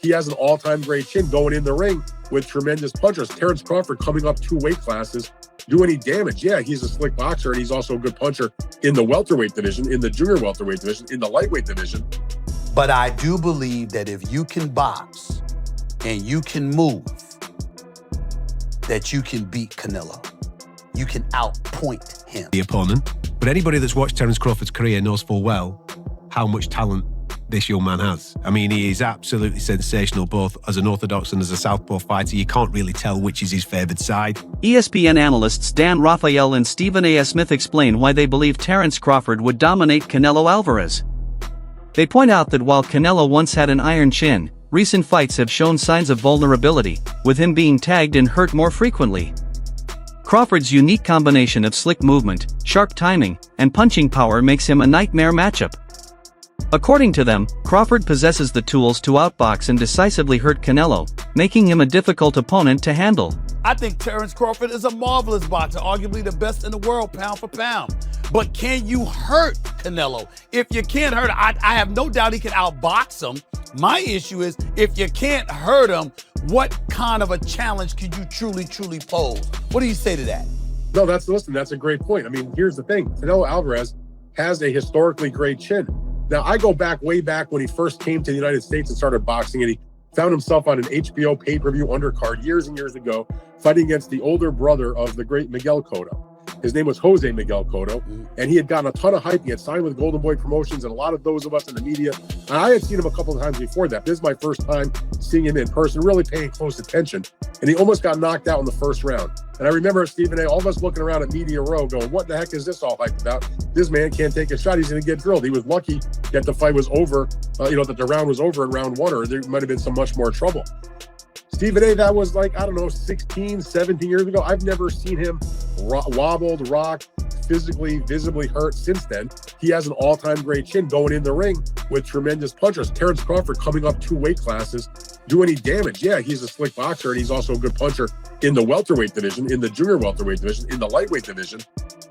he has an all-time great chin going in the ring with tremendous punchers. Terence Crawford coming up 2 weight classes, do any damage? Yeah, he's a slick boxer, and he's also a good puncher in the welterweight division, in the junior welterweight division, in the lightweight division. But I do believe that if you can box and you can move, that you can beat Canelo. You can outpoint him. The opponent. But anybody that's watched Terence Crawford's career knows full well how much talent this young man has. I mean, he is absolutely sensational, both as an orthodox and as a southpaw fighter. You can't really tell which is his favoured side. ESPN analysts Dan Raphael and Stephen A. Smith explain why they believe Terence Crawford would dominate Canelo Alvarez. They point out that while Canelo once had an iron chin, recent fights have shown signs of vulnerability, with him being tagged and hurt more frequently. Crawford's unique combination of slick movement, sharp timing, and punching power makes him a nightmare matchup. According to them, Crawford possesses the tools to outbox and decisively hurt Canelo, making him a difficult opponent to handle. I think Terence Crawford is a marvelous boxer, arguably the best in the world pound for pound. But can you hurt Canelo? If you can't hurt him, I have no doubt he can outbox him. My issue is, if you can't hurt him, what kind of a challenge could you truly pose? What do you say to that? No, that's a great point. I mean, here's the thing. Canelo Alvarez has a historically great chin. Now, I go way back when he first came to the United States and started boxing, and he found himself on an HBO pay-per-view undercard years and years ago, fighting against the older brother of the great Miguel Cotto. His name was Jose Miguel Cotto, and he had gotten a ton of hype. He had signed with Golden Boy Promotions, and a lot of those of us in the media. And I had seen him a couple of times before that. This is my first time seeing him in person, really paying close attention. And he almost got knocked out in the first round. And I remember Stephen A., all of us looking around at Media Row going, what the heck is this all hyped about? This man can't take a shot. He's going to get drilled. He was lucky that the fight was over, that the round was over in round 1, or there might have been some much more trouble. Stephen A., that was 16, 17 years ago. I've never seen him wobbled, rocked, physically, visibly hurt since then. He has an all-time great chin going in the ring with tremendous punchers. Terence Crawford coming up 2 weight classes, do any damage? Yeah, he's a slick boxer, and he's also a good puncher in the welterweight division, in the junior welterweight division, in the lightweight division.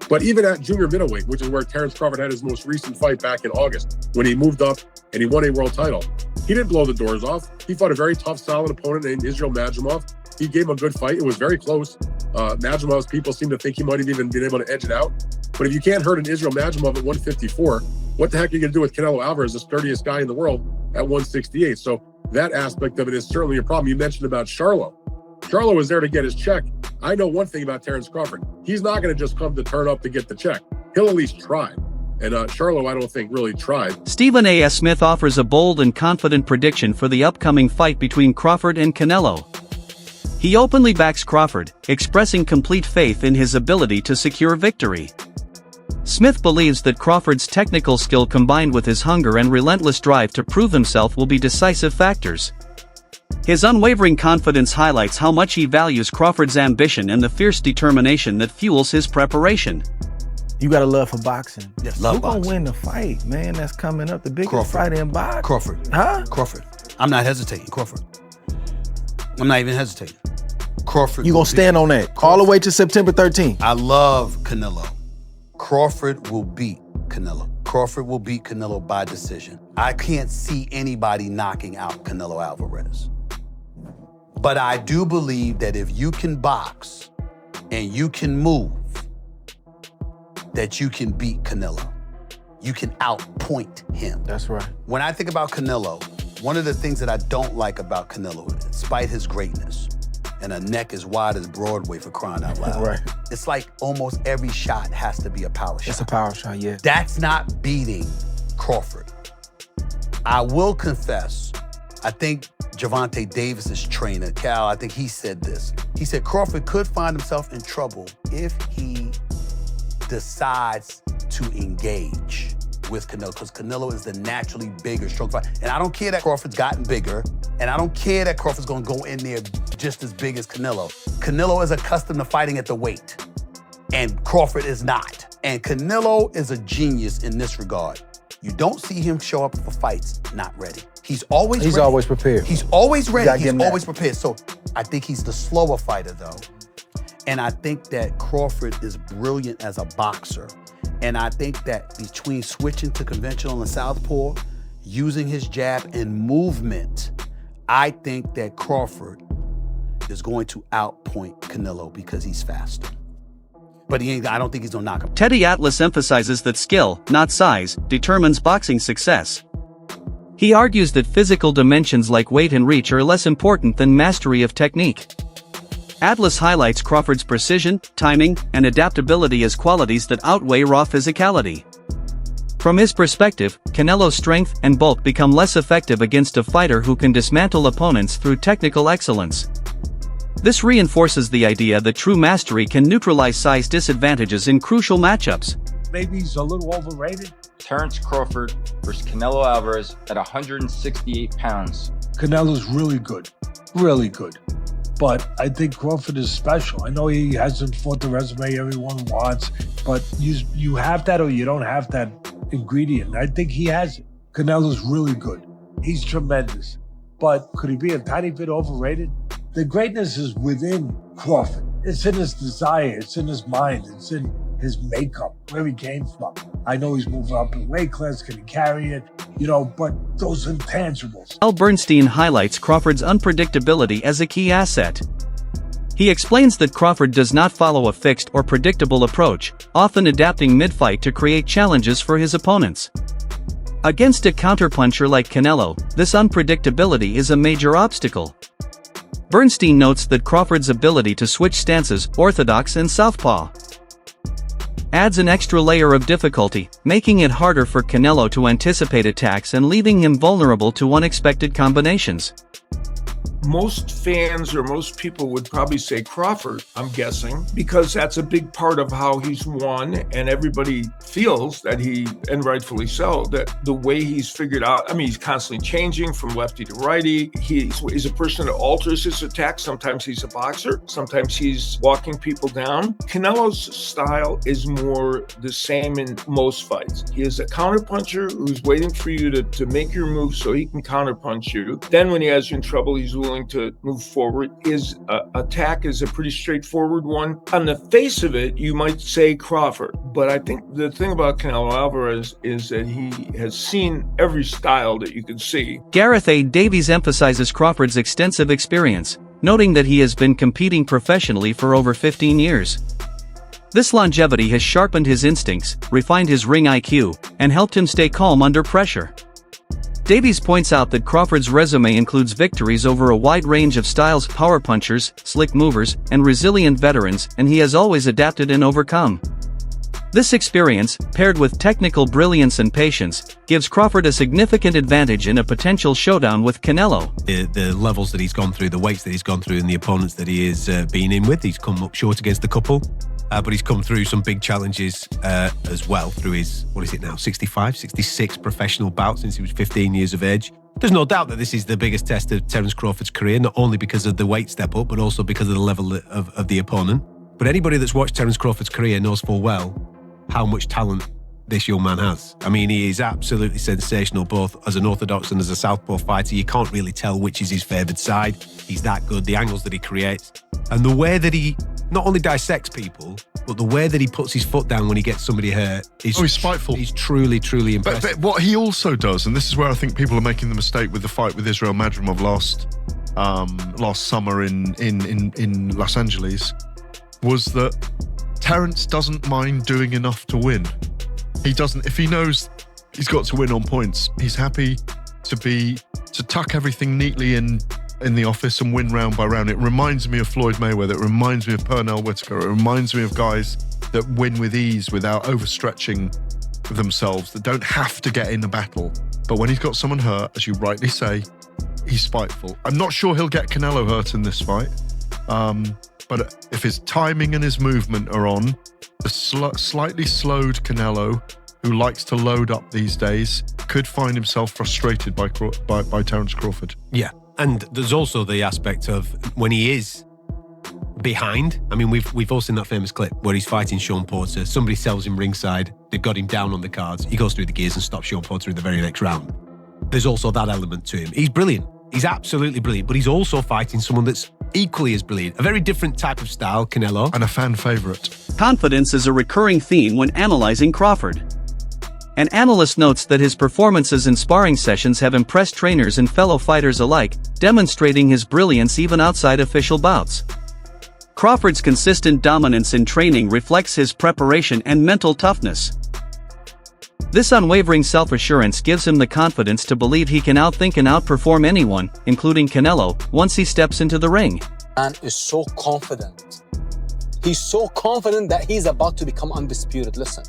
But even at junior middleweight, which is where Terence Crawford had his most recent fight back in August, when he moved up and he won a world title, he didn't blow the doors off. He fought a very tough, solid opponent named Israel Madrimov. He gave him a good fight. It was very close. Madrimov's people seem to think he might have even been able to edge it out. But if you can't hurt an Israel Madrimov at 154, what the heck are you going to do with Canelo Alvarez, the sturdiest guy in the world, at 168? So that aspect of it is certainly a problem. You mentioned about Charlo. Charlo was there to get his check. I know one thing about Terence Crawford. He's not going to just come to turn up to get the check. He'll at least try. And Charlo, I don't think, really tried. Stephen A. Smith offers a bold and confident prediction for the upcoming fight between Crawford and Canelo. He openly backs Crawford, expressing complete faith in his ability to secure victory. Smith believes that Crawford's technical skill combined with his hunger and relentless drive to prove himself will be decisive factors. His unwavering confidence highlights how much he values Crawford's ambition and the fierce determination that fuels his preparation. You got a love for boxing. Yes, Who gonna win the fight, man? That's coming up. The biggest Crawford. fight in boxing. Crawford. Huh? Crawford. I'm not hesitating. Crawford. I'm not even hesitating. Crawford. You gonna stand on that all the way to September 13th? I love Canelo. Crawford will beat Canelo. Crawford will beat Canelo by decision. I can't see anybody knocking out Canelo Alvarez. But I do believe that if you can box and you can move, that you can beat Canelo. You can outpoint him. That's right. When I think about Canelo, one of the things that I don't like about Canelo, despite his greatness, and a neck as wide as Broadway for crying out loud. Right. It's like almost every shot has to be a power shot. It's a power shot, yeah. That's not beating Crawford. I will confess, I think Gervonta Davis's trainer, Cal, I think he said this. He said Crawford could find himself in trouble if he decides to engage with Canelo, because Canelo is the naturally bigger, stronger fighter. And I don't care that Crawford's gotten bigger, and I don't care that Crawford's gonna go in there just as big as Canelo. Canelo is accustomed to fighting at the weight, and Crawford is not. And Canelo is a genius in this regard. You don't see him show up for fights not ready. He's always ready. Always prepared. He's always ready. He's always that. prepared. So I think he's the slower fighter, though. And I think that Crawford is brilliant as a boxer. And I think that between switching to conventional and southpaw, using his jab and movement, I think that Crawford is going to outpoint Canelo because he's faster. But I don't think he's gonna knock him. Teddy Atlas emphasizes that skill, not size, determines boxing success. He argues that physical dimensions like weight and reach are less important than mastery of technique. Atlas highlights Crawford's precision, timing, and adaptability as qualities that outweigh raw physicality. From his perspective, Canelo's strength and bulk become less effective against a fighter who can dismantle opponents through technical excellence. This reinforces the idea that true mastery can neutralize size disadvantages in crucial matchups. Maybe he's a little overrated. Terence Crawford versus Canelo Alvarez at 168 pounds. Canelo's really good. Really good. But I think Crawford is special. I know he hasn't fought the resume everyone wants, but you have that or you don't have that ingredient. I think he has it. Canelo's really good. He's tremendous. But could he be a tiny bit overrated? The greatness is within Crawford. It's in his desire. It's in his mind. It's in his makeup, where he came from. I know he's moving up in weight class. Can he carry it? But those intangibles. Al Bernstein highlights Crawford's unpredictability as a key asset. He explains that Crawford does not follow a fixed or predictable approach, often adapting mid-fight to create challenges for his opponents. Against a counterpuncher like Canelo, this unpredictability is a major obstacle. Bernstein notes that Crawford's ability to switch stances, orthodox and southpaw, adds an extra layer of difficulty, making it harder for Canelo to anticipate attacks and leaving him vulnerable to unexpected combinations. Most fans or most people would probably say Crawford, I'm guessing, because that's a big part of how he's won, and everybody feels that and rightfully so, that the way he's figured out, he's constantly changing from lefty to righty. He's a person that alters his attack. Sometimes he's a boxer, sometimes he's walking people down. Canelo's style is more the same in most fights. He is a counterpuncher who's waiting for you to make your move so he can counterpunch you. Then when he has you in trouble, he's willing to move forward. His attack is a pretty straightforward one. On the face of it, you might say Crawford, but I think the thing about Canelo Alvarez is that he has seen every style that you can see. Gareth A. Davies emphasizes Crawford's extensive experience, noting that he has been competing professionally for over 15 years. This longevity has sharpened his instincts, refined his ring IQ, and helped him stay calm under pressure. Davies points out that Crawford's resume includes victories over a wide range of styles: power punchers, slick movers, and resilient veterans, and he has always adapted and overcome. This experience, paired with technical brilliance and patience, gives Crawford a significant advantage in a potential showdown with Canelo. The levels that he's gone through, the weights that he's gone through, and the opponents that he has been in with, he's come up short against a couple. But he's come through some big challenges as well through his, 65, 66 professional bouts since he was 15 years of age. There's no doubt that this is the biggest test of Terence Crawford's career, not only because of the weight step up, but also because of the level of the opponent. But anybody that's watched Terence Crawford's career knows full well how much talent this young man has. He is absolutely sensational, both as an orthodox and as a southpaw fighter. You can't really tell which is his favoured side. He's that good, the angles that he creates, and the way that he not only dissects people, but the way that he puts his foot down when he gets somebody hurt is he's spiteful. He's truly, truly impressive. But what he also does, and this is where I think people are making the mistake with the fight with Israel Madrimov last summer in Los Angeles, was that Terence doesn't mind doing enough to win. He doesn't, if he knows he's got to win on points, he's happy to tuck everything neatly in the office and win round by round. It reminds me of Floyd Mayweather. It reminds me of Pernell Whitaker. It reminds me of guys that win with ease without overstretching themselves, that don't have to get in a battle. But when he's got someone hurt, as you rightly say, he's spiteful. I'm not sure he'll get Canelo hurt in this fight. But if his timing and his movement are on, the slightly slowed Canelo, who likes to load up these days, could find himself frustrated by Terence Crawford. Yeah. And there's also the aspect of when he is behind. We've all seen that famous clip where he's fighting Sean Porter. Somebody sells him ringside. They've got him down on the cards. He goes through the gears and stops Sean Porter in the very next round. There's also that element to him. He's brilliant. He's absolutely brilliant. But he's also fighting someone that's equally as brilliant. A very different type of style, Canelo. And a fan favourite. Confidence is a recurring theme when analyzing Crawford. An analyst notes that his performances in sparring sessions have impressed trainers and fellow fighters alike, demonstrating his brilliance even outside official bouts. Crawford's consistent dominance in training reflects his preparation and mental toughness. This unwavering self-assurance gives him the confidence to believe he can outthink and outperform anyone, including Canelo, once he steps into the ring. Man is so confident. He's so confident that he's about to become undisputed. Listen,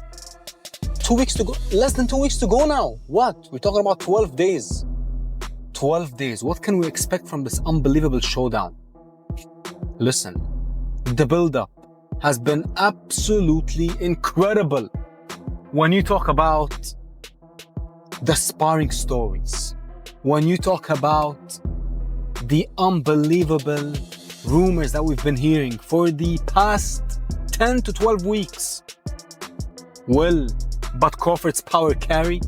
2 weeks to go, less than 2 weeks to go now. What? We're talking about 12 days. 12 days. What can we expect from this unbelievable showdown? Listen, the buildup has been absolutely incredible. When you talk about the sparring stories, when you talk about the unbelievable rumors that we've been hearing for the past 10 to 12 weeks, will but Crawford's power carry?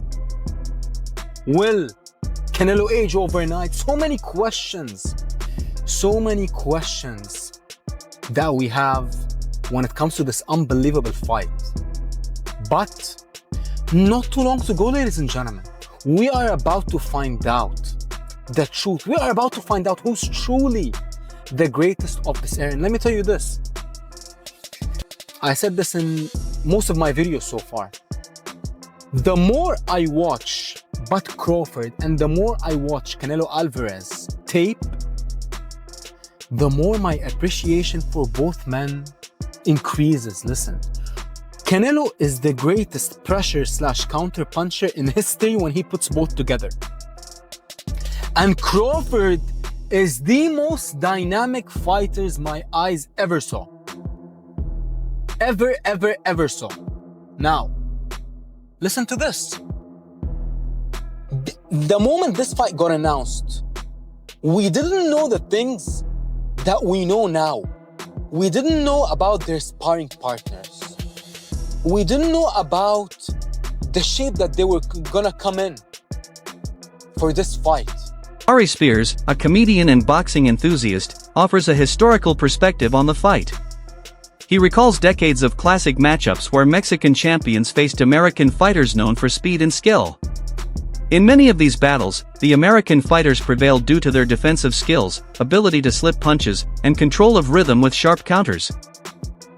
Will Canelo age overnight? So many questions that we have when it comes to this unbelievable fight. But not too long to go, ladies and gentlemen. We are about to find out the truth. We are about to find out who's truly the greatest of this era. And let me tell you this. I said this in most of my videos so far. The more I watch Bud Crawford and the more I watch Canelo Alvarez tape, the more my appreciation for both men increases. Listen, Canelo is the greatest pressure/counter puncher in history when he puts both together. And Crawford is the most dynamic fighters my eyes ever saw. Ever saw. Now, listen to this. The moment this fight got announced, we didn't know the things that we know now. We didn't know about their sparring partners. We didn't know about the shape that they were gonna come in for this fight. Ari Spears, a comedian and boxing enthusiast, offers a historical perspective on the fight. He recalls decades of classic matchups where Mexican champions faced American fighters known for speed and skill. In many of these battles, the American fighters prevailed due to their defensive skills, ability to slip punches, and control of rhythm with sharp counters.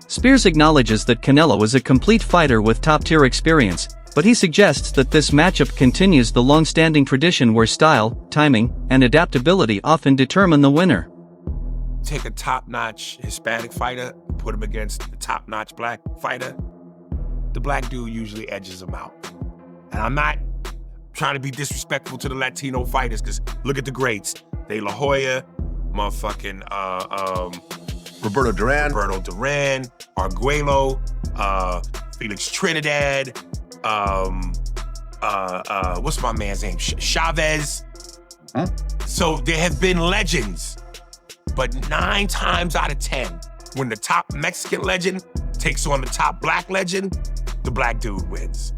Spears acknowledges that Canelo is a complete fighter with top-tier experience, but he suggests that this matchup continues the long-standing tradition where style, timing, and adaptability often determine the winner. Take a top-notch Hispanic fighter, put him against a top-notch black fighter, the black dude usually edges him out. And I'm not trying to be disrespectful to the Latino fighters, because look at the greats. De La Hoya, motherfucking Roberto Duran, Arguello, Felix Trinidad, what's my man's name? Chavez. Huh? So there have been legends, but 9 times out of 10, when the top Mexican legend takes on the top black legend, the black dude wins.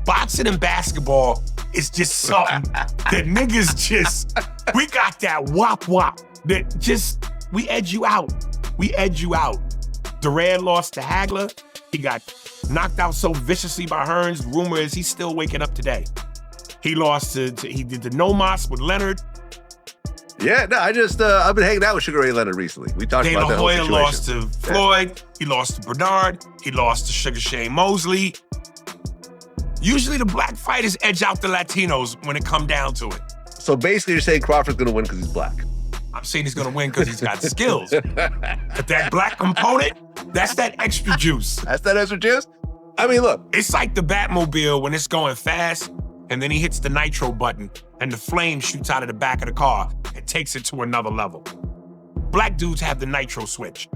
Boxing and basketball is just something that niggas just, we got that wop that just, we edge you out. Duran lost to Hagler. He got knocked out so viciously by Hearns. Rumor is he's still waking up today. He lost he did the no mas with Leonard. Yeah, no, I've been hanging out with Sugar Ray Leonard recently. We talked about that whole situation. De La Hoya lost to Floyd. He lost to Bernard. He lost to Sugar Shane Mosley. Usually the black fighters edge out the Latinos when it come down to it. So basically you're saying Crawford's gonna win because he's black. I'm saying he's gonna win because he's got skills. But that black component, that's that extra juice. That's that extra juice? I mean, look. It's like the Batmobile when it's going fast, and then he hits the nitro button, and the flame shoots out of the back of the car and takes it to another level. Black dudes have the nitro switch.